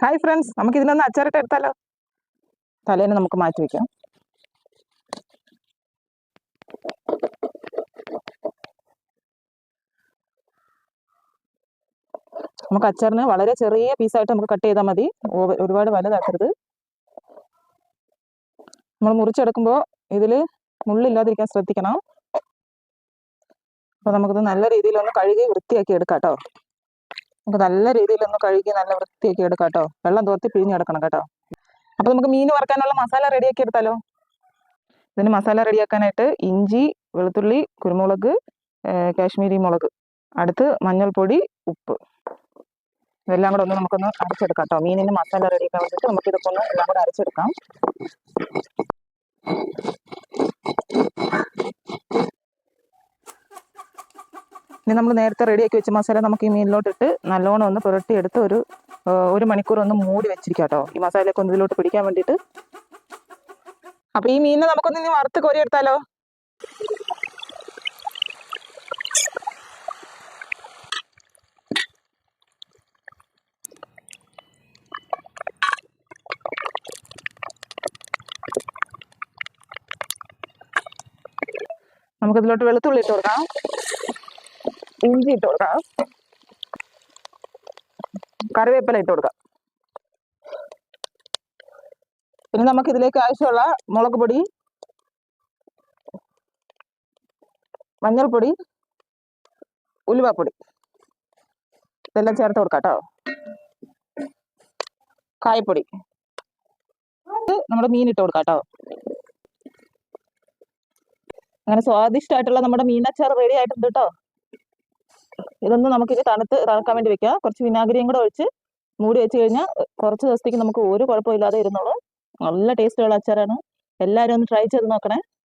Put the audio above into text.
Hi friends, നമുക്ക് ഇതിനൊന്ന് അച്ചാറിട്ട് എടുത്താലോ. തലേന്ന് നമുക്ക് മാറ്റി വയ്ക്കാം. നമുക്ക് അച്ചാറിന് വളരെ ചെറിയ പീസായിട്ട് നമുക്ക് കട്ട് ചെയ്താൽ മതി. ഒരുപാട് വലുതാക്കരുത്. നമ്മൾ മുറിച്ചെടുക്കുമ്പോൾ ഇതിൽ മുള്ളില്ലാതിരിക്കാൻ ശ്രദ്ധിക്കണം. അപ്പോൾ നമുക്കിത് നല്ല രീതിയിലൊന്ന് കഴുകി വൃത്തിയാക്കി എടുക്കാം കേട്ടോ. നമുക്ക് നല്ല രീതിയിലൊന്ന് കഴുകി നല്ല വൃത്തിയാക്കി എടുക്കാം കേട്ടോ. വെള്ളം തോർത്തി പിഴിഞ്ഞെടുക്കണം കേട്ടോ. അപ്പോൾ നമുക്ക് മീൻ വറുക്കാനുള്ള മസാല റെഡിയാക്കി എടുത്താലോ. ഇതിന് മസാല റെഡിയാക്കാനായിട്ട് ഇഞ്ചി, വെളുത്തുള്ളി, കുരുമുളക്, കാശ്മീരി മുളക്, അടുത്ത് മഞ്ഞൾപ്പൊടി, ഉപ്പ്, ഇതെല്ലാം കൂടെ നമുക്കൊന്ന് അരച്ചെടുക്കാം കേട്ടോ. മീനിന് മസാല റെഡിയാക്കാൻ വേണ്ടിയിട്ട് നമുക്കിതൊക്കെ ഒന്ന് എല്ലാം കൂടെ അരച്ചെടുക്കാം. ഇനി നമ്മൾ നേരത്തെ റെഡിയാക്കി വെച്ച മസാല നമുക്ക് ഈ മീനിലോട്ടിട്ട് നല്ലോണം ഒന്ന് പുരട്ടിയെടുത്ത് ഒരു മണിക്കൂർ ഒന്ന് മൂടി വെച്ചിരിക്കാം കേട്ടോ. ഈ മസാലയൊക്കെ ഒന്ന് ഇതിലോട്ട് പിടിക്കാൻ വേണ്ടിയിട്ട്. അപ്പോൾ ഈ മീനിനെ നമുക്കൊന്ന് ഇനി വറുത്ത് കോരിയെടുത്താലോ. നമുക്കിതിലോട്ട് വെളുത്തുള്ളി ഇട്ട് കൊടുക്കാം, ഇഞ്ചി ഇട്ട് കൊടുക്കാം, കറിവേപ്പില ഇട്ട് കൊടുക്കാം. പിന്നെ നമുക്ക് ഇതിലേക്ക് ആവശ്യമുള്ള മുളക് പൊടി, മഞ്ഞൾപ്പൊടി, ഉലുവാപ്പൊടി ഇതെല്ലാം ചേർത്ത് കൊടുക്കാം കേട്ടോ. കായപ്പൊടി, നമ്മുടെ മീൻ ഇട്ട് കൊടുക്കാം കേട്ടോ. അങ്ങനെ സ്വാദിഷ്ടമായിട്ടുള്ള നമ്മുടെ മീനച്ചാർ റെഡി ആയിട്ടുണ്ട് കേട്ടോ. ഇതൊന്ന് നമുക്കിത് തണുക്കാൻ വേണ്ടി വെക്കാം. കുറച്ച് വിനാഗിരിയും കൂടെ ഒഴിച്ച് മൂടി വെച്ച് കഴിഞ്ഞാൽ കുറച്ച് ദിവസത്തേക്ക് നമുക്ക് ഒരു കുഴപ്പമില്ലാതെ ഇരുന്നോളൂ. നല്ല ടേസ്റ്റുള്ള അച്ചാറാണ്. എല്ലാവരും ഒന്ന് ട്രൈ ചെയ്ത് നോക്കണേ.